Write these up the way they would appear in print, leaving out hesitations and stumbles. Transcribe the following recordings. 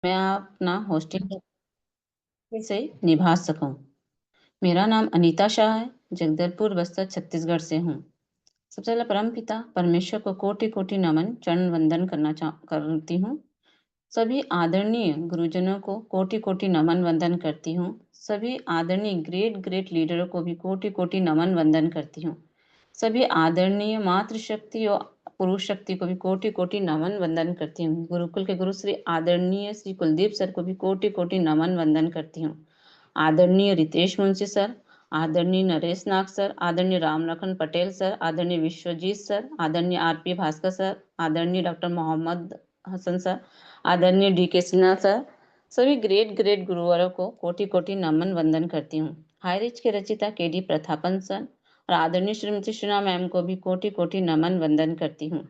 मैं अपना होस्टिंग अच्छे से निभा सकूं। मेरा नाम अनीता शाह है, जगदलपुर बस्तर छत्तीसगढ़ से हूँ। सबसे पहले परमपिता परमेश्वर को कोटि कोटि नमन चरण वंदन करती हूँ। सभी आदरणीय गुरुजनों को कोटि कोटि नमन वंदन करती हूँ। सभी आदरणीय ग्रेट ग्रेट लीडरों को भी कोटि कोटि नमन वंदन करती हूँ। सभी आदरणीय मातृशक्ति और पुरुष शक्ति को भी कोटि कोटि नमन वंदन करती हूँ। गुरुकुल के गुरु श्री आदरणीय श्री कुलदीप सर को भी कोटि कोटि नमन वंदन करती हूँ। आदरणीय रितेश मुंशी सर, आदरणीय नरेश नाग सर, आदरणीय राम लखन पटेल सर, आदरणीय विश्वजीत सर, आदरणीय आरपी भास्कर सर, आदरणीय डॉक्टर मोहम्मद हसन सर, आदरणीय डी के सिन्हा सर, सभी ग्रेट ग्रेट गुरुवरों को कोटि कोटि नमन वंदन करती हूँ। हाई रिच के रचिता के डी प्रतापन सर और आदरणीय श्रीमती श्रीना मैम को भी कोटि कोटि नमन वंदन करती हूँ।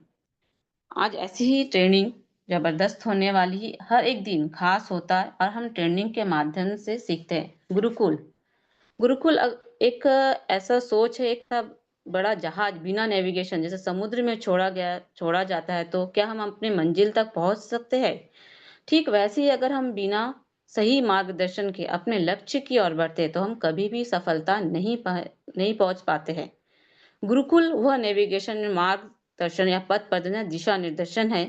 आज ऐसी ही ट्रेनिंग जबरदस्त होने वाली है। हर एक दिन खास होता है और हम ट्रेनिंग के माध्यम से सीखते हैं। गुरुकुल गुरुकुल एक ऐसा सोच है, एक बड़ा जहाज बिना नेविगेशन, जैसे समुद्र में छोड़ा जाता है तो क्या हम अपने मंजिल तक पहुंच सकते हैं? ठीक वैसे ही अगर हम बिना सही मार्गदर्शन के अपने लक्ष्य की ओर बढ़ते तो हम कभी भी सफलता नहीं पहुंच पाते हैं। गुरुकुल वह नेविगेशन मार्गदर्शन या पथ प्रदर्शन दिशा निर्देशन है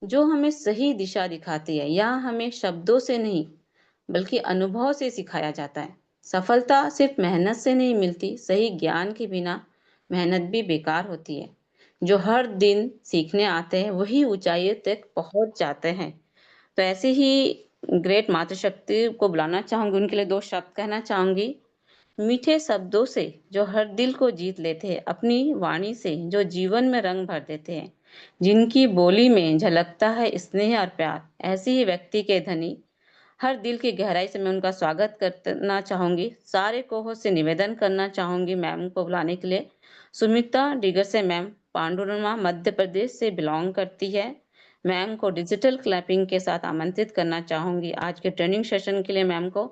जो हमें सही दिशा दिखाती है। यह हमें शब्दों से नहीं बल्कि अनुभव से सिखाया जाता है। सफलता सिर्फ मेहनत से नहीं मिलती, सही ज्ञान के बिना मेहनत भी बेकार होती है। जो हर दिन सीखने आते हैं वही ऊंचाई तक पहुंच जाते हैं। तो ऐसे ही ग्रेट मातृशक्ति को बुलाना चाहूंगी, उनके लिए दो शब्द कहना चाहूंगी। मीठे शब्दों से जो हर दिल को जीत लेते हैं, अपनी वाणी से जो जीवन में रंग भर देते हैं, जिनकी बोली में झलकता है स्नेह और प्यार, ऐसे ही व्यक्ति के धनी हर दिल की गहराई से मैं उनका स्वागत करना चाहूंगी। सारे कोहो से निवेदन करना चाहूंगी मैम को बुलाने के लिए। सुमिता डिगर से मैम पांडुरमा मध्य प्रदेश से बिलोंग करती है। मैम को डिजिटल क्लैपिंग के साथ आमंत्रित करना चाहूंगी आज के ट्रेनिंग सेशन के लिए। मैम को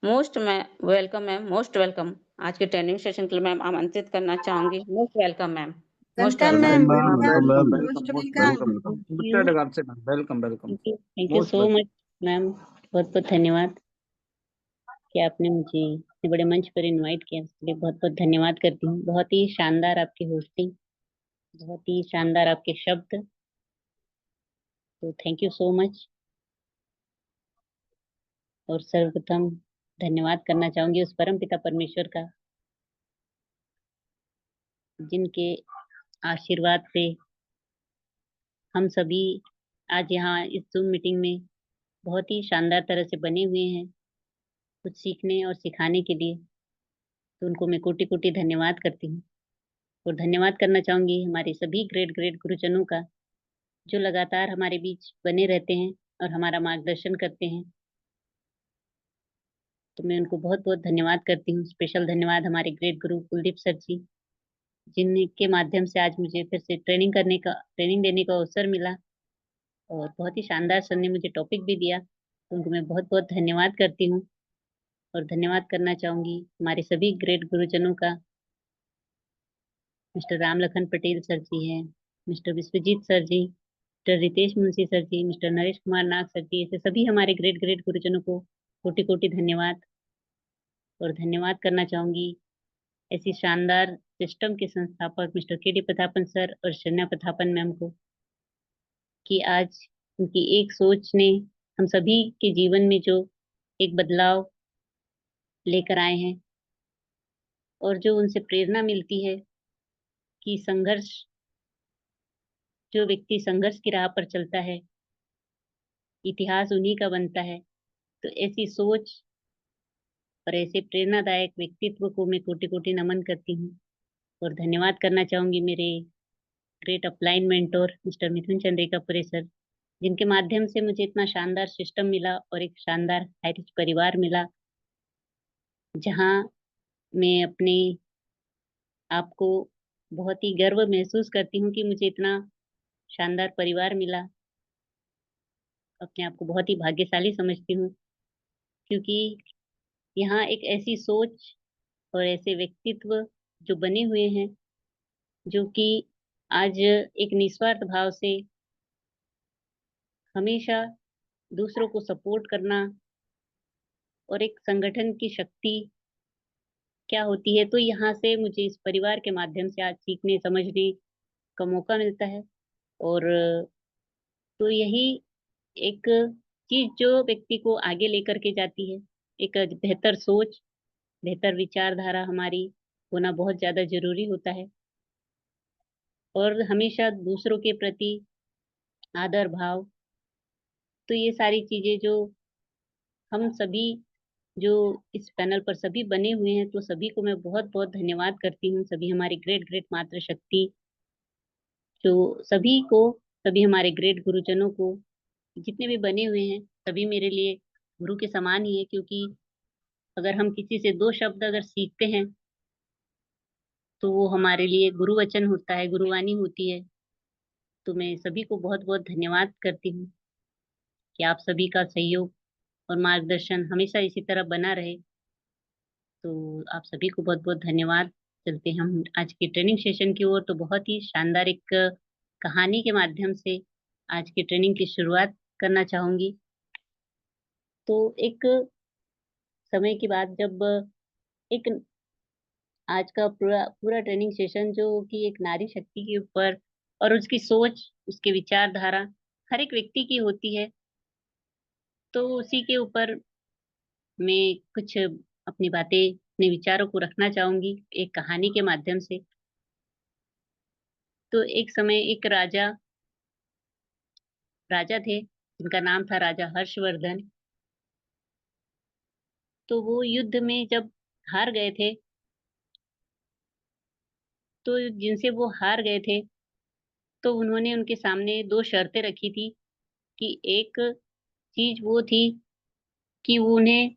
most welcome ma'am, most welcome. आज के ट्रेनिंग सेशन के लिए मैम आमंत्रित करना चाहूंगी। Most welcome ma'am, most welcome welcome. Ma'am, welcome welcome, ma'am, most welcome most welcome. Welcome madam, you good say ma'am, welcome welcome thank you most so welcome. Much ma'am. बहुत बहुत धन्यवाद कि आपने मुझे इतने बड़े मंच पर इनवाइट किया, इसके लिए बहुत बहुत धन्यवाद करती हूँ। बहुत ही शानदार आपकी होस्टिंग, बहुत ही शानदार आपके शब्द, तो थैंक यू सो मच। और सर्वप्रथम धन्यवाद करना चाहूंगी उस परम पिता परमेश्वर का, जिनके आशीर्वाद से हम सभी आज यहाँ इस जूम मीटिंग में बहुत ही शानदार तरह से बने हुए हैं कुछ सीखने और सिखाने के लिए। तो उनको मैं कोटि कोटि धन्यवाद करती हूँ। और धन्यवाद करना चाहूंगी हमारे सभी ग्रेट ग्रेट गुरुजनों का, जो लगातार हमारे बीच बने रहते हैं और हमारा मार्गदर्शन करते हैं। तो मैं उनको बहुत बहुत धन्यवाद करती हूँ। स्पेशल धन्यवाद हमारे ग्रेट गुरु कुलदीप सर जी, जिनके माध्यम से आज मुझे फिर से ट्रेनिंग देने का अवसर मिला। और बहुत ही शानदार सर ने मुझे टॉपिक भी दिया, तो उनको मैं बहुत बहुत धन्यवाद करती हूँ। और धन्यवाद करना चाहूंगी हमारे सभी ग्रेट गुरुजनों का। मिस्टर राम लखन पटेल सर जी हैं, मिस्टर विश्वजीत सर जी, मिस्टर रितेश मुंशी सर जी, मिस्टर नरेश कुमार नाग सर जी, ऐसे सभी हमारे ग्रेट ग्रेट गुरुजनों को कोटि कोटि धन्यवाद। और धन्यवाद करना चाहूंगी ऐसी शानदार सिस्टम के संस्थापक मिस्टर के डी प्रतापन सर और शन्या प्रतापन मैम को, कि आज उनकी एक सोच ने हम सभी के जीवन में जो एक बदलाव लेकर आए हैं। और जो उनसे प्रेरणा मिलती है कि जो व्यक्ति संघर्ष की राह पर चलता है, इतिहास उन्हीं का बनता है। तो ऐसी सोच और ऐसे प्रेरणादायक व्यक्तित्व को मैं कोटि कोटि नमन करती हूँ। और धन्यवाद करना चाहूंगी मेरे ग्रेट अपलाइन मेंटोर मिस्टर मिथुन चंद्रिकापुरे सर, जिनके माध्यम से मुझे इतना शानदार सिस्टम मिला और एक शानदार हाईरिच परिवार मिला, जहाँ मैं अपने आप को बहुत ही गर्व महसूस करती हूँ कि मुझे इतना शानदार परिवार मिला। अपने आप को बहुत ही भाग्यशाली समझती हूँ, क्योंकि यहाँ एक ऐसी सोच और ऐसे व्यक्तित्व जो बने हुए हैं, जो कि आज एक निस्वार्थ भाव से हमेशा दूसरों को सपोर्ट करना और एक संगठन की शक्ति क्या होती है, तो यहाँ से मुझे इस परिवार के माध्यम से आज सीखने समझने का मौका मिलता है। और तो यही एक चीज जो व्यक्ति को आगे लेकर के जाती है। एक बेहतर सोच, बेहतर विचारधारा हमारी होना बहुत ज्यादा जरूरी होता है। और हमेशा दूसरों के प्रति आदर भाव, तो ये सारी चीजें जो हम सभी जो इस पैनल पर सभी बने हुए हैं, तो सभी को मैं बहुत बहुत धन्यवाद करती हूँ। सभी हमारे ग्रेट ग्रेट मातृशक्ति जो सभी को, सभी हमारे ग्रेट गुरुजनों को, जितने भी बने हुए हैं, सभी मेरे लिए गुरु के समान ही है। क्योंकि अगर हम किसी से दो शब्द अगर सीखते हैं तो वो हमारे लिए गुरु वचन होता है, गुरुवाणी होती है। तो मैं सभी को बहुत बहुत धन्यवाद करती हूँ कि आप सभी का सहयोग और मार्गदर्शन हमेशा इसी तरह बना रहे। तो आप सभी को बहुत बहुत धन्यवाद। चलते हैं हम आज की ट्रेनिंग सेशन की ओर। तो बहुत ही शानदार एक कहानी के माध्यम से आज की ट्रेनिंग की शुरुआत करना चाहूंगी। तो एक समय की बात, जब एक आज का पूरा पूरा ट्रेनिंग सेशन जो कि एक नारी शक्ति के ऊपर और उसकी सोच, उसके विचारधारा हर एक व्यक्ति की होती है। तो उसी के ऊपर मैं कुछ अपनी बातें, अपने विचारों को रखना चाहूंगी एक कहानी के माध्यम से। तो एक समय एक राजा राजा थे जिनका नाम था राजा हर्षवर्धन। तो वो युद्ध में जब हार गए थे, तो जिनसे वो हार गए थे, तो उन्होंने उनके सामने दो शर्तें रखी थी। कि एक चीज वो थी कि वो उन्हें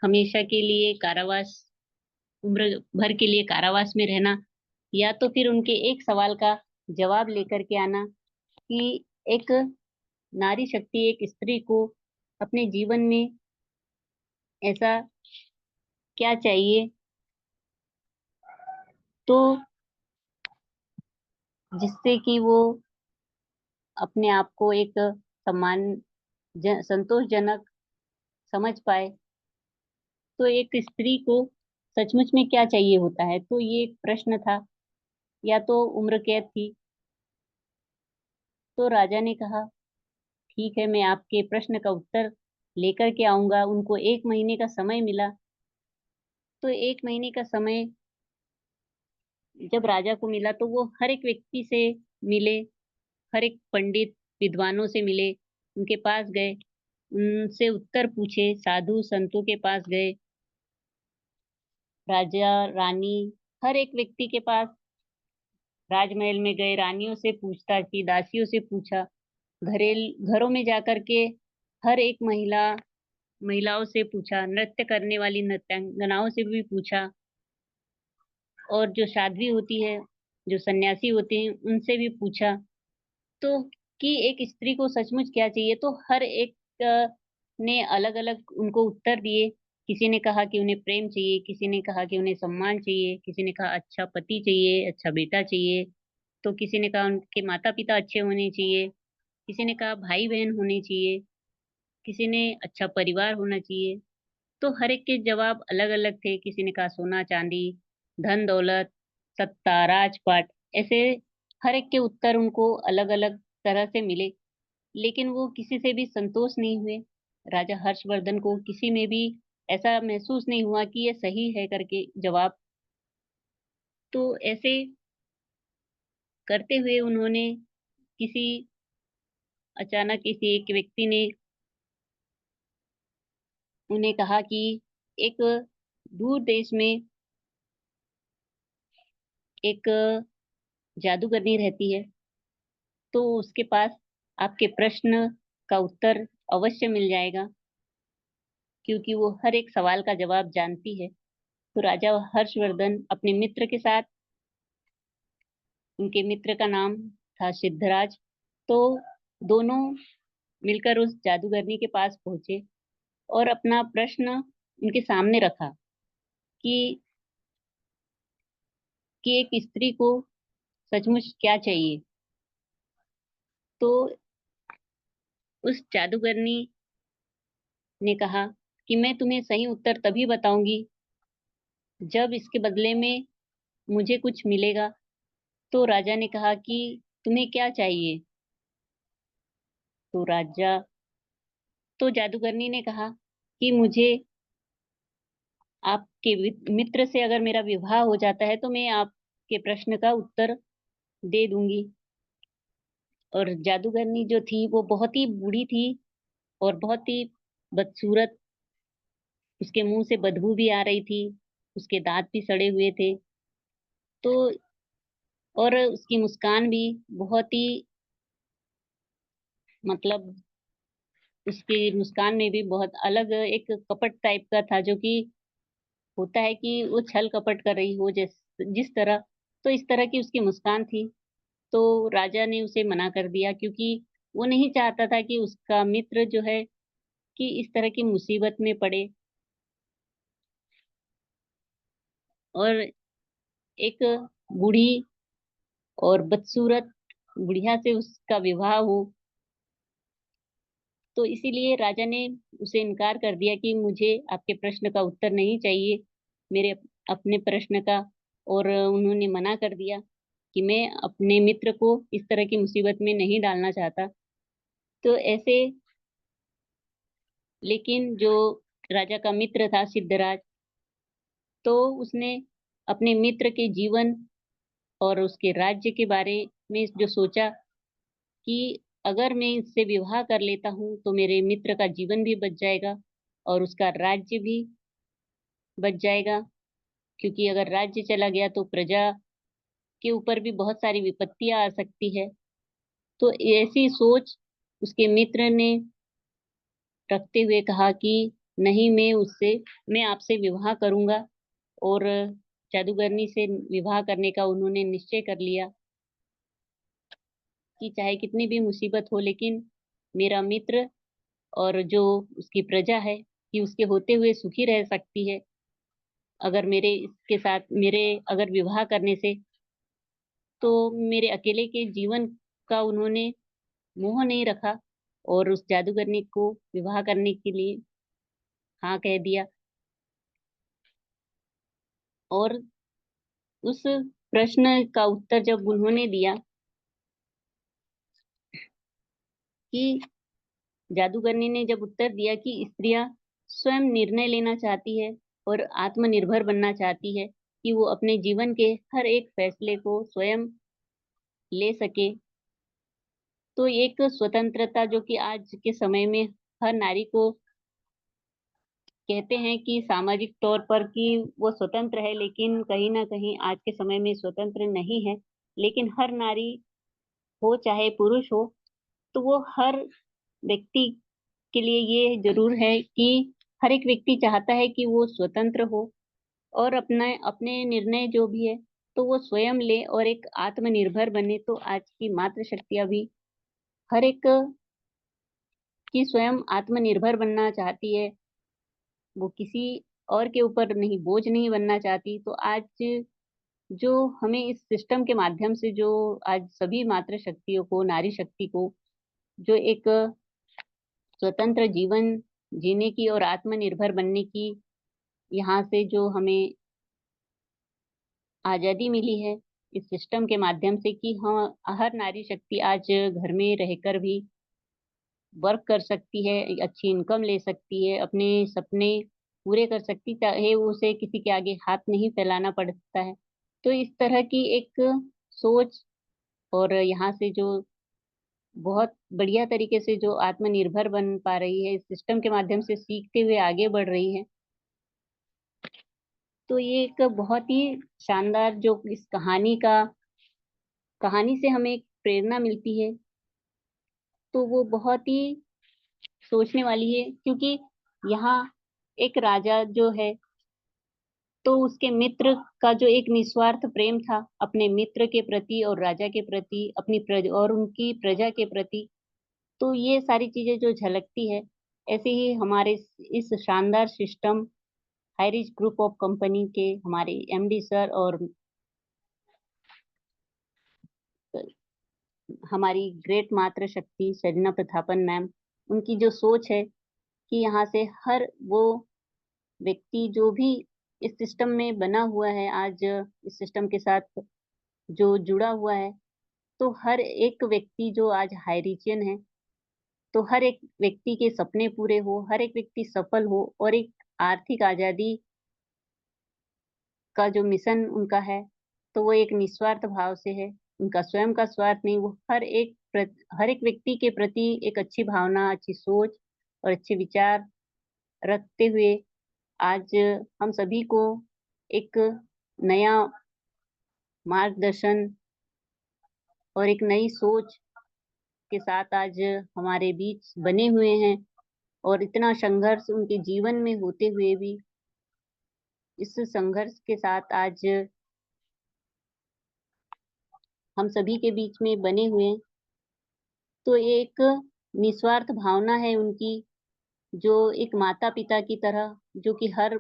हमेशा के लिए कारावास, उम्र भर के लिए कारावास में रहना, या तो फिर उनके एक सवाल का जवाब लेकर के आना कि एक नारी शक्ति, एक स्त्री को अपने जीवन में ऐसा क्या चाहिए, तो जिससे कि वो अपने आप को एक संतोषजनक समझ पाए। तो एक स्त्री को सचमुच में क्या चाहिए होता है, तो ये एक प्रश्न था। या तो उम्र कैद थी। तो राजा ने कहा ठीक है, मैं आपके प्रश्न का उत्तर लेकर के आऊंगा। उनको 1 महीने का समय मिला। तो 1 महीने का समय जब राजा को मिला, तो वो हर एक व्यक्ति से मिले, हर एक पंडित विद्वानों से मिले, उनके पास गए, उनसे उत्तर पूछे, साधु संतों के पास गए, राजा रानी, हर एक व्यक्ति के पास राजमहल में गए, रानियों से पूछताछ की, दासियों से पूछा, घरों में जाकर के हर एक महिलाओं से पूछा, नृत्य करने वाली नृत्यांगनाओं से भी पूछा, और जो साध्वी होती है, जो सन्यासी होते हैं, उनसे भी पूछा। तो कि एक स्त्री को सचमुच क्या चाहिए, तो हर एक ने अलग अलग उनको उत्तर दिए। किसी ने कहा कि उन्हें प्रेम चाहिए, किसी ने कहा कि उन्हें सम्मान चाहिए, किसी ने कहा अच्छा पति चाहिए, अच्छा बेटा चाहिए, तो किसी ने कहा उनके माता पिता अच्छे होने चाहिए, किसी ने कहा भाई बहन होने चाहिए, किसी ने अच्छा परिवार होना चाहिए। तो हर एक के जवाब अलग अलग थे। किसी ने कहा सोना चांदी, धन दौलत, सत्ता राजपाट, ऐसे हर एक के उत्तर उनको अलग अलग तरह से मिले। लेकिन वो किसी से भी संतोष नहीं हुए। राजा हर्षवर्धन को किसी में भी ऐसा महसूस नहीं हुआ कि ये सही है करके जवाब। तो ऐसे करते हुए उन्होंने किसी अचानक किसी एक व्यक्ति ने उन्हें कहा कि एक दूर देश में एक जादूगरनी रहती है, तो उसके पास आपके प्रश्न का उत्तर अवश्य मिल जाएगा, क्योंकि वो हर एक सवाल का जवाब जानती है। तो राजा हर्षवर्धन अपने मित्र के साथ, उनके मित्र का नाम था सिद्धराज, तो दोनों मिलकर उस जादूगरनी के पास पहुंचे और अपना प्रश्न उनके सामने रखा कि एक स्त्री को सचमुच क्या चाहिए। तो उस जादूगरनी ने कहा कि मैं तुम्हें सही उत्तर तभी बताऊंगी जब इसके बदले में मुझे कुछ मिलेगा। तो राजा ने कहा कि तुम्हें क्या चाहिए? तो राजा तो जादूगरनी ने कहा कि मुझे आपके मित्र से अगर मेरा विवाह हो जाता है तो मैं आपके प्रश्न का उत्तर दे दूंगी। और जादूगरनी जो थी वो बहुत ही बूढ़ी थी और बहुत ही बदसूरत। उसके मुंह से बदबू भी आ रही थी, उसके दांत भी सड़े हुए थे। तो और उसकी मुस्कान भी बहुत ही, मतलब उसकी मुस्कान में भी बहुत अलग एक कपट टाइप का था, जो कि होता है कि वो छल कपट कर रही हो जिस तरह। तो इस तरह की उसकी मुस्कान थी। तो राजा ने उसे मना कर दिया, क्योंकि वो नहीं चाहता था कि उसका मित्र जो है कि इस तरह की मुसीबत में पड़े और एक बूढ़ी और बदसूरत बुढ़िया से उसका विवाह हो। तो इसीलिए राजा ने उसे इनकार कर दिया कि मुझे आपके प्रश्न का उत्तर नहीं चाहिए, मेरे अपने प्रश्न का। और उन्होंने मना कर दिया कि मैं अपने मित्र को इस तरह की मुसीबत में नहीं डालना चाहता। तो ऐसे, लेकिन जो राजा का मित्र था सिद्धराज, तो उसने अपने मित्र के जीवन और उसके राज्य के बारे में जो सोचा कि अगर मैं इससे विवाह कर लेता हूँ तो मेरे मित्र का जीवन भी बच जाएगा और उसका राज्य भी बच जाएगा। क्योंकि अगर राज्य चला गया तो प्रजा के ऊपर भी बहुत सारी विपत्तियां आ सकती है। तो ऐसी सोच उसके मित्र ने रखते हुए कहा कि नहीं, मैं आपसे विवाह करूंगा। और जादूगरनी से विवाह करने का उन्होंने निश्चय कर लिया कि चाहे कितनी भी मुसीबत हो, लेकिन मेरा मित्र और जो उसकी प्रजा है कि उसके होते हुए सुखी रह सकती है, अगर मेरे इसके साथ मेरे अगर विवाह करने से। तो मेरे अकेले के जीवन का उन्होंने मोह नहीं रखा और उस जादूगरनी को विवाह करने के लिए हाँ कह दिया। और उस प्रश्न का उत्तर जब उन्होंने दिया कि जादूगरनी ने जब उत्तर दिया कि स्त्रियां स्वयं निर्णय लेना चाहती है और आत्मनिर्भर बनना चाहती है, कि वो अपने जीवन के हर एक फैसले को स्वयं ले सके। तो एक स्वतंत्रता जो कि आज के समय में हर नारी को कहते हैं कि सामाजिक तौर पर कि वो स्वतंत्र है, लेकिन कहीं ना कहीं आज के समय में स्वतंत्र नहीं है। लेकिन हर नारी हो चाहे पुरुष हो, तो वो हर व्यक्ति के लिए ये जरूर है कि हर एक व्यक्ति चाहता है कि वो स्वतंत्र हो और अपना अपने निर्णय जो भी है तो वो स्वयं ले और एक आत्मनिर्भर बने। तो आज की मातृशक्तियां भी हर एक की स्वयं आत्मनिर्भर बनना चाहती है, वो किसी और के ऊपर नहीं, बोझ नहीं बनना चाहती। तो आज जो हमें इस सिस्टम के माध्यम से जो आज सभी मातृशक्तियों को, नारी शक्ति को जो एक स्वतंत्र जीवन जीने की और आत्मनिर्भर बनने की यहाँ से जो हमें आजादी मिली है, इस सिस्टम के माध्यम से कि हाँ, हर नारी शक्ति आज घर में रहकर भी वर्क कर सकती है, अच्छी इनकम ले सकती है, अपने सपने पूरे कर सकती, चाहे उसे किसी के आगे हाथ नहीं फैलाना पड़ता है। तो इस तरह की एक सोच और यहाँ से जो बहुत बढ़िया तरीके से जो आत्मनिर्भर बन पा रही है, इस सिस्टम के माध्यम से सीखते हुए आगे बढ़ रही है। तो ये एक बहुत ही शानदार जो इस कहानी से हमें एक प्रेरणा मिलती है, तो वो बहुत ही सोचने वाली है। क्योंकि यहाँ एक राजा जो है, तो उसके मित्र का जो एक निस्वार्थ प्रेम था अपने मित्र के प्रति और राजा के प्रति, अपनी प्रजा और उनकी प्रजा के प्रति। तो ये सारी चीजें जो झलकती है, ऐसे ही हमारे इस शानदार system Highrich group of company के हमारे एमडी सर और हमारी ग्रेट मातृ शक्ति सजना प्रतापन मैम, उनकी जो सोच है कि यहाँ से हर वो व्यक्ति जो भी इस सिस्टम में बना हुआ है, आज इस सिस्टम के साथ जो जुड़ा हुआ है, तो हर एक व्यक्ति जो आज हाई रिचियन है, तो हर एक व्यक्ति के सपने पूरे हो, हर एक व्यक्ति सफल हो और एक आर्थिक आजादी का जो मिशन उनका है, तो वो एक निस्वार्थ भाव से है। उनका स्वयं का स्वार्थ नहीं, वो हर एक व्यक्ति के प्रति एक अच्छी भावना, अच्छी सोच और अच्छे विचार रखते हुए आज हम सभी को एक नया मार्गदर्शन और एक नई सोच के साथ आज हमारे बीच बने हुए हैं। और इतना संघर्ष उनके जीवन में होते हुए भी इस संघर्ष के साथ आज हम सभी के बीच में बने हुए हैं। तो एक निस्वार्थ भावना है उनकी, जो एक माता पिता की तरह, जो कि हर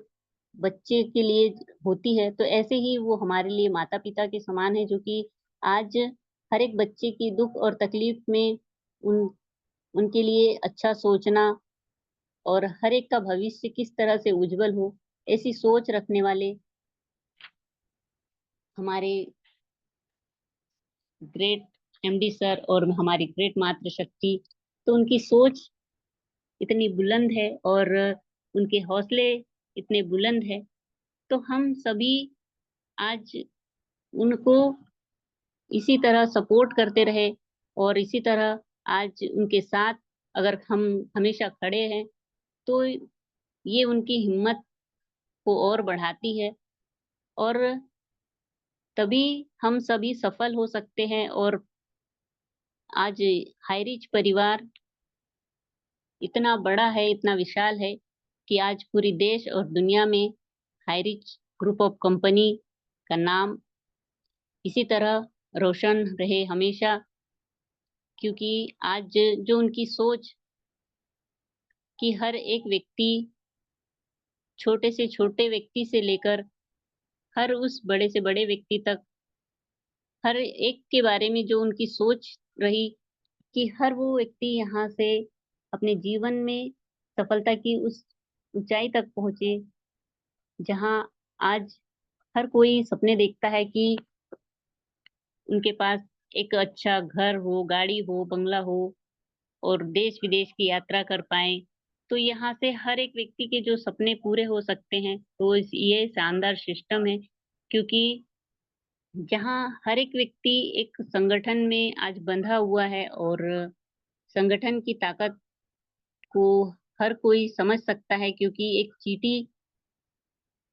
बच्चे के लिए होती है, तो ऐसे ही वो हमारे लिए माता पिता के समान है, जो कि आज हर एक बच्चे की दुख और तकलीफ में उन उनके लिए अच्छा सोचना और हर एक का भविष्य किस तरह से उज्जवल हो, ऐसी सोच रखने वाले हमारे ग्रेट एमडी सर और हमारी ग्रेट मातृशक्ति, तो उनकी सोच इतनी बुलंद है और उनके हौसले इतने बुलंद है। तो हम सभी आज उनको इसी तरह सपोर्ट करते रहे और इसी तरह आज उनके साथ अगर हम हमेशा खड़े हैं, तो ये उनकी हिम्मत को और बढ़ाती है और तभी हम सभी सफल हो सकते हैं। और आज हाईरिच परिवार इतना बड़ा है, इतना विशाल है कि आज पूरी देश और दुनिया में हाईरिच ग्रुप ऑफ कंपनी का नाम इसी तरह रोशन रहे हमेशा, क्योंकि आज जो उनकी सोच कि हर एक व्यक्ति, छोटे से छोटे व्यक्ति से लेकर हर उस बड़े से बड़े व्यक्ति तक, हर एक के बारे में जो उनकी सोच रही कि हर वो व्यक्ति यहाँ से अपने जीवन में सफलता की उस ऊंचाई तक पहुंचे, जहाँ आज हर कोई सपने देखता है कि उनके पास एक अच्छा घर हो, गाड़ी हो, बंगला हो और देश विदेश की यात्रा कर पाए। तो यहाँ से हर एक व्यक्ति के जो सपने पूरे हो सकते हैं, तो ये शानदार सिस्टम है, क्योंकि जहाँ हर एक व्यक्ति एक संगठन में आज बंधा हुआ है और संगठन की ताकत को हर कोई समझ सकता है, क्योंकि एक चींटी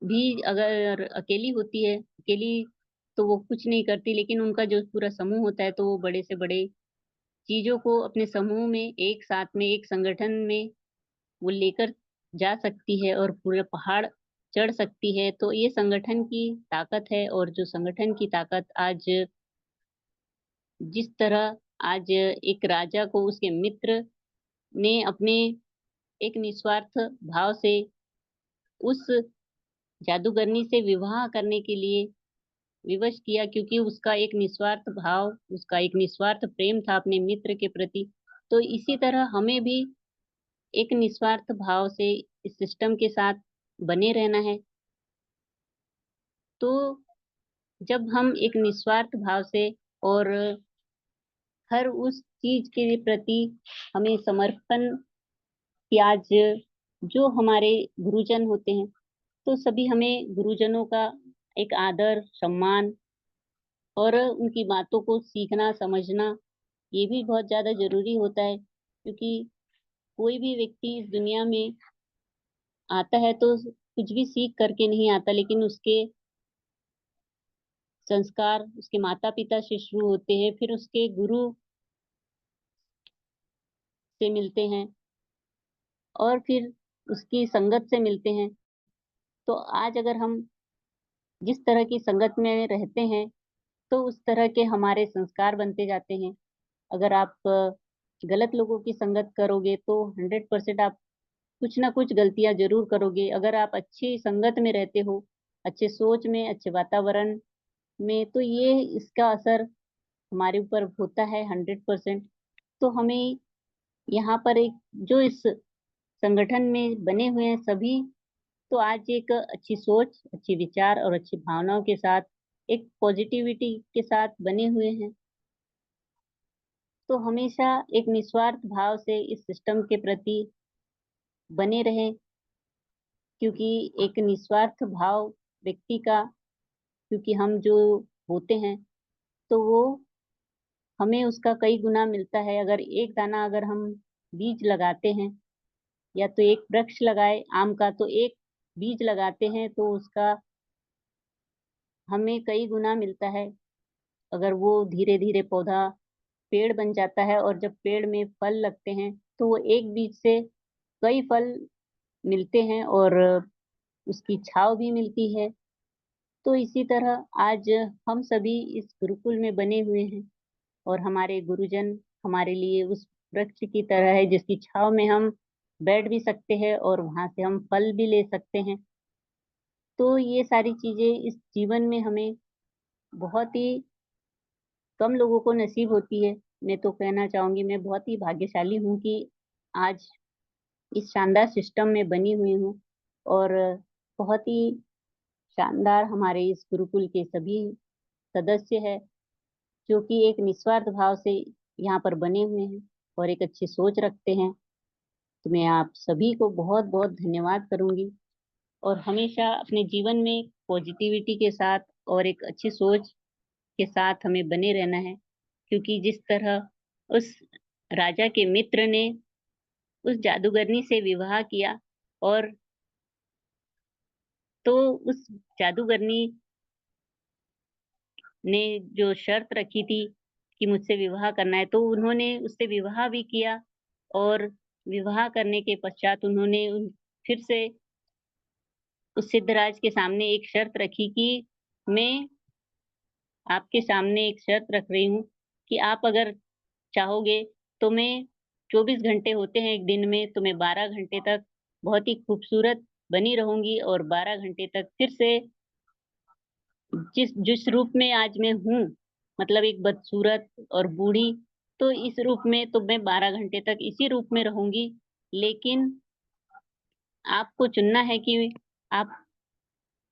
भी अगर अकेली होती है, अकेली तो वो कुछ नहीं करती, लेकिन उनका जो पूरा समूह होता है, तो वो बड़े से बड़े चीजों को अपने समूह में एक साथ में एक संगठन में वो लेकर जा सकती है और पूरे पहाड़ चढ़ सकती है। तो ये संगठन की ताकत है, और जो संगठन की ताकत आज जिस तरह आज एक राजा को उसके मित्र ने अपने एक निस्वार्थ भाव से उस जादूगरनी से विवाह करने के लिए विवश किया, क्योंकि उसका एक निस्वार्थ भाव, उसका एक निस्वार्थ प्रेम था अपने मित्र के प्रति। तो इसी तरह हमें भी एक निस्वार्थ भाव से इस सिस्टम के साथ बने रहना है। तो जब हम एक निस्वार्थ भाव से और हर उस चीज के प्रति हमें समर्पण कि आज जो हमारे गुरुजन होते हैं, तो सभी हमें गुरुजनों का एक आदर सम्मान और उनकी बातों को सीखना समझना, ये भी बहुत ज्यादा जरूरी होता है, क्योंकि कोई भी व्यक्ति इस दुनिया में आता है तो कुछ भी सीख करके नहीं आता, लेकिन उसके संस्कार उसके माता पिता से शुरू होते हैं, फिर उसके गुरु से मिलते हैं और फिर उसकी संगत से मिलते हैं। तो आज अगर हम जिस तरह की संगत में रहते हैं, तो उस तरह के हमारे संस्कार बनते जाते हैं। अगर आप गलत लोगों की संगत करोगे, तो 100% आप कुछ ना कुछ गलतियां जरूर करोगे। अगर आप अच्छी संगत में रहते हो, अच्छे सोच में, अच्छे वातावरण में, तो ये इसका असर हमारे ऊपर होता है 100%। तो हमें यहाँ पर एक जो इस संगठन में बने हुए हैं सभी, तो आज एक अच्छी सोच, अच्छी विचार और अच्छी भावनाओं के साथ, एक पॉजिटिविटी के साथ बने हुए हैं। तो हमेशा एक निस्वार्थ भाव से इस सिस्टम के प्रति बने रहें, क्योंकि एक निस्वार्थ भाव व्यक्ति का, क्योंकि हम जो होते हैं तो वो हमें उसका कई गुना मिलता है। अगर एक दाना अगर हम बीज लगाते हैं, या तो एक वृक्ष लगाए आम का, तो एक बीज लगाते हैं तो उसका हमें कई गुना मिलता है। अगर वो धीरे धीरे पौधा पेड़ बन जाता है, और जब पेड़ में फल लगते हैं तो वो एक बीज से कई फल मिलते हैं, और उसकी छांव भी मिलती है। तो इसी तरह आज हम सभी इस गुरुकुल में बने हुए हैं, और हमारे गुरुजन हमारे लिए उस वृक्ष की तरह है जिसकी छांव में हम बैठ भी सकते हैं और वहां से हम फल भी ले सकते हैं। तो ये सारी चीजें इस जीवन में हमें बहुत ही कम लोगों को नसीब होती है। मैं तो कहना चाहूंगी मैं बहुत ही भाग्यशाली हूँ कि आज इस शानदार सिस्टम में बनी हुई हूँ, और बहुत ही शानदार हमारे इस गुरुकुल के सभी सदस्य हैं, जो कि एक निस्वार्थ भाव से यहाँ पर बने हुए हैं और एक अच्छी सोच रखते हैं। तो मैं आप सभी को बहुत बहुत धन्यवाद करूंगी, और हमेशा अपने जीवन में पॉजिटिविटी के साथ और एक अच्छी सोच के साथ हमें बने रहना है। क्योंकि जिस तरह उस राजा के मित्र ने उस जादूगरनी से विवाह किया, और तो उस जादूगरनी ने जो शर्त रखी थी कि मुझसे विवाह करना है, तो उन्होंने उससे विवाह भी किया। और विवाह करने के पश्चात उन्होंने फिर से उस सिद्धराज के सामने एक शर्त रखी कि मैं आपके सामने एक शर्त रख रही हूँ कि आप अगर चाहोगे तो मैं 24 घंटे होते हैं एक दिन में, तो मैं 12 घंटे तक बहुत ही खूबसूरत बनी रहूंगी, और 12 घंटे तक फिर से जिस जिस रूप में आज मैं हूँ, मतलब एक बदसूरत और बूढ़ी, तो इस रूप में तो मैं 12 घंटे तक इसी रूप में रहूंगी। लेकिन आपको चुनना है कि आप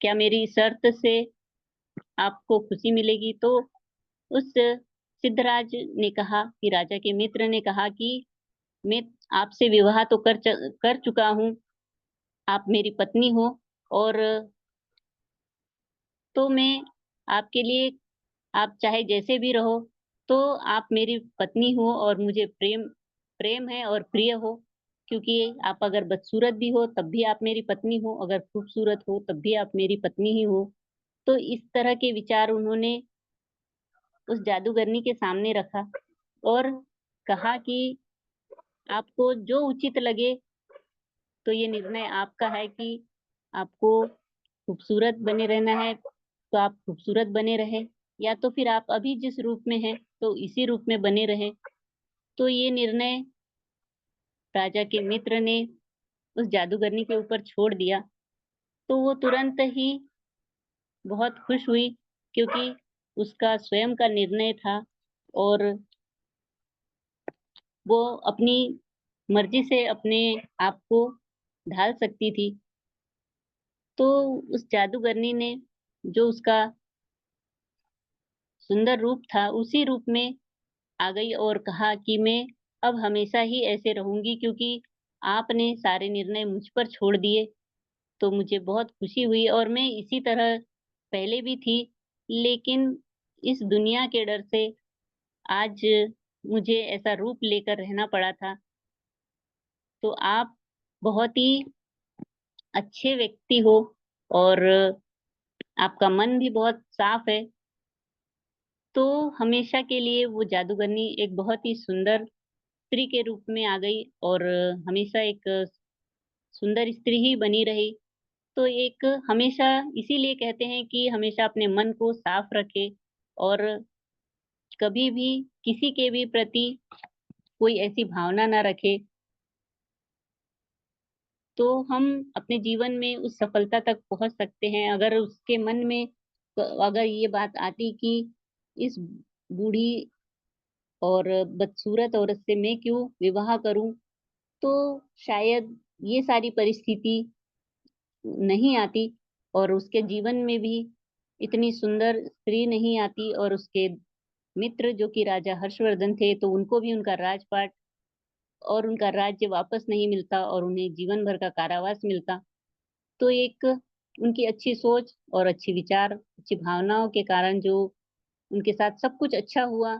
क्या मेरी शर्त से आपको खुशी मिलेगी। तो उस सिद्धराज ने कहा, कि राजा के मित्र ने कहा कि मैं आपसे विवाह तो कर चुका हूँ, आप मेरी पत्नी हो, और तो मैं आपके लिए, आप चाहे जैसे भी रहो, तो आप मेरी पत्नी हो, और मुझे प्रेम प्रेम है और प्रिय हो। क्योंकि आप अगर बदसूरत भी हो तब भी आप मेरी पत्नी हो, अगर खूबसूरत हो तब भी आप मेरी पत्नी ही हो। तो इस तरह के विचार उन्होंने उस जादूगरनी के सामने रखा, और कहा कि आपको जो उचित लगे, तो ये निर्णय आपका है कि आपको खूबसूरत बने रहना है तो आप खूबसूरत बने रहे, या तो फिर आप अभी जिस रूप में हैं तो इसी रूप में बने रहे। तो ये निर्णय राजा के मित्र ने उस जादूगरनी के ऊपर छोड़ दिया। तो वो तुरंत ही बहुत खुश हुई, क्योंकि उसका स्वयं का निर्णय था, और वो अपनी मर्जी से अपने आप को ढाल सकती थी। तो उस जादूगरनी ने जो उसका सुंदर रूप था उसी रूप में आ गई, और कहा कि मैं अब हमेशा ही ऐसे रहूंगी, क्योंकि आपने सारे निर्णय मुझ पर छोड़ दिए। तो मुझे बहुत खुशी हुई, और मैं इसी तरह पहले भी थी, लेकिन इस दुनिया के डर से आज मुझे ऐसा रूप लेकर रहना पड़ा था। तो आप बहुत ही अच्छे व्यक्ति हो, और आपका मन भी बहुत साफ है। तो हमेशा के लिए वो जादूगरनी एक बहुत ही सुंदर स्त्री के रूप में आ गई, और हमेशा एक सुंदर स्त्री ही बनी रही। तो एक हमेशा इसीलिए कहते हैं कि हमेशा अपने मन को साफ रखे, और कभी भी किसी के भी प्रति कोई ऐसी भावना ना रखे, तो हम अपने जीवन में उस सफलता तक पहुंच सकते हैं। अगर उसके मन में अगर ये बात आती कि इस बूढ़ी और बदसूरत औरत से मैं क्यों विवाह करूं, तो शायद ये सारी परिस्थिति नहीं आती और उसके जीवन में भी इतनी सुंदर स्त्री नहीं आती और उसके मित्र जो कि राजा हर्षवर्धन थे, तो उनको भी उनका राजपाट और उनका राज्य वापस नहीं मिलता और उन्हें जीवन भर का कारावास मिलता। तो एक उनकी अच्छी सोच और अच्छी विचार, अच्छी भावनाओं के कारण जो उनके साथ सब कुछ अच्छा हुआ।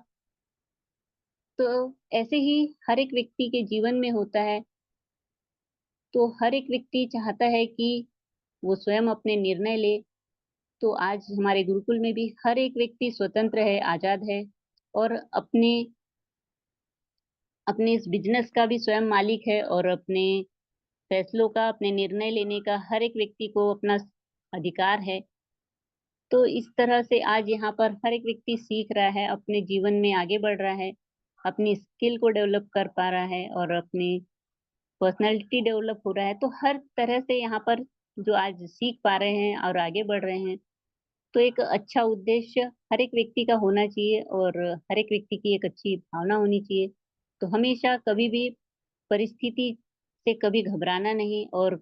तो ऐसे ही हर एक व्यक्ति के जीवन में होता है। तो हर एक व्यक्ति चाहता है कि वो स्वयं अपने निर्णय ले। तो आज हमारे गुरुकुल में भी हर एक व्यक्ति स्वतंत्र है, आजाद है और अपने अपने इस बिजनेस का भी स्वयं मालिक है और अपने फैसलों का, अपने निर्णय लेने का हर एक व्यक्ति को अपना अधिकार है। तो इस तरह से आज यहाँ पर हर एक व्यक्ति सीख रहा है, अपने जीवन में आगे बढ़ रहा है, अपनी स्किल को डेवलप कर पा रहा है और अपनी पर्सनालिटी डेवलप हो रहा है। तो हर तरह से यहाँ पर जो आज सीख पा रहे हैं और आगे बढ़ रहे हैं। तो एक अच्छा उद्देश्य हर एक व्यक्ति का होना चाहिए और हर एक व्यक्ति की एक अच्छी भावना होनी चाहिए। तो हमेशा कभी भी परिस्थिति से कभी घबराना नहीं और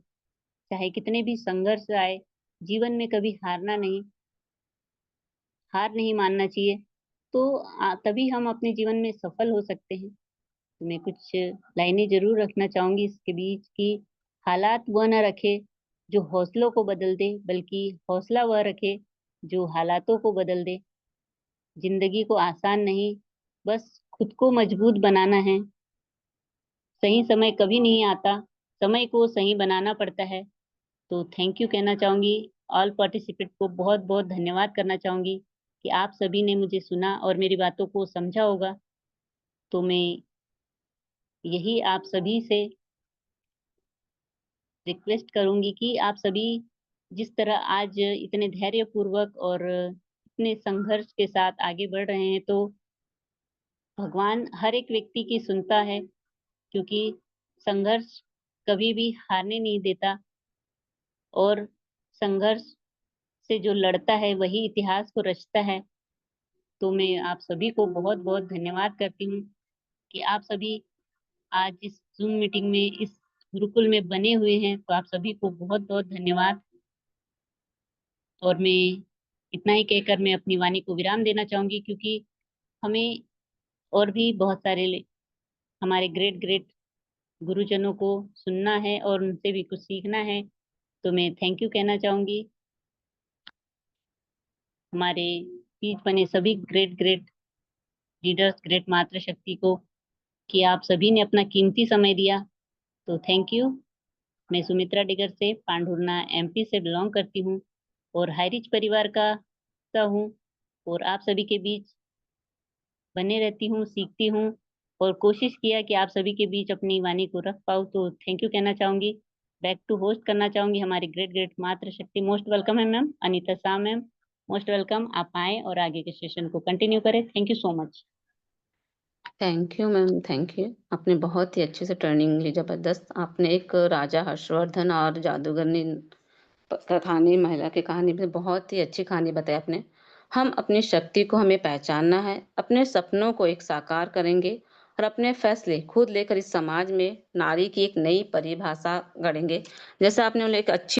चाहे कितने भी संघर्ष आए, जीवन में कभी हार नहीं मानना चाहिए। तो तभी हम अपने जीवन में सफल हो सकते हैं। तो मैं कुछ लाइनें जरूर रखना चाहूंगी इसके बीच की। हालात वह न रखे जो हौसलों को बदल दे, बल्कि हौसला वह रखे जो हालातों को बदल दे। जिंदगी को आसान नहीं, बस खुद को मजबूत बनाना है। सही समय कभी नहीं आता, समय को सही बनाना पड़ता है। तो थैंक यू कहना चाहूंगी। ऑल पार्टिसिपेंट को बहुत बहुत धन्यवाद करना चाहूंगी कि आप सभी ने मुझे सुना और मेरी बातों को समझा होगा। तो मैं यही आप सभी से रिक्वेस्ट करूंगी कि आप सभी जिस तरह आज इतने धैर्यपूर्वक और इतने संघर्ष के साथ आगे बढ़ रहे हैं, तो भगवान हर एक व्यक्ति की सुनता है, क्योंकि संघर्ष कभी भी हारने नहीं देता और संघर्ष से जो लड़ता है वही इतिहास को रचता है। तो मैं आप सभी को बहुत बहुत धन्यवाद करती हूँ कि आप सभी आज इस जूम मीटिंग में, इस गुरुकुल में बने हुए हैं। तो आप सभी को बहुत बहुत धन्यवाद। और मैं इतना ही कहकर मैं अपनी वाणी को विराम देना चाहूंगी, क्योंकि हमें और भी बहुत सारे हमारे ग्रेट ग्रेट गुरुजनों को सुनना है और उनसे भी कुछ सीखना है। तो मैं थैंक यू कहना चाहूंगी हमारे बीच बने सभी ग्रेट ग्रेट लीडर्स, ग्रेट मातृशक्ति को, कि आप सभी ने अपना कीमती समय दिया। तो थैंक यू। मैं सुमित्रा डिगर से पांढुर्ना एमपी से बिलोंग करती हूँ और हाईरिच परिवार का हिस्सा हूँ और आप सभी के बीच बने रहती हूँ, सीखती हूँ और कोशिश किया कि आप सभी के बीच अपनी वाणी को रख पाऊँ। तो थैंक यू कहना चाहूंगी। बैक टू होस्ट करना चाहूंगी हमारी ग्रेट ग्रेट मातृशक्ति। मोस्ट वेलकम है ma'am Anita Shah ma'am, most welcome. आप आए और आगे के सेशन को कंटिन्यू करें। Thank you so much. Thank you ma'am, thank you. आपने बहुत ही अच्छे से ट्रेनिंग ली, ज़बरदस्त। आपने एक राजा हर्षवर्धन और जादूगरनी कहानी, महिला की कहानी में बहुत ही अच्छी कहानी बताई आपने। हम अपनी शक्ति को हमें पहचानना है, अपने सपनों को एक साकार करेंगे और अपने फैसले खुद लेकर इस समाज में नारी की एक नई परिभाषा गढ़ेंगे। जैसा आपने बोला, एक अच्छी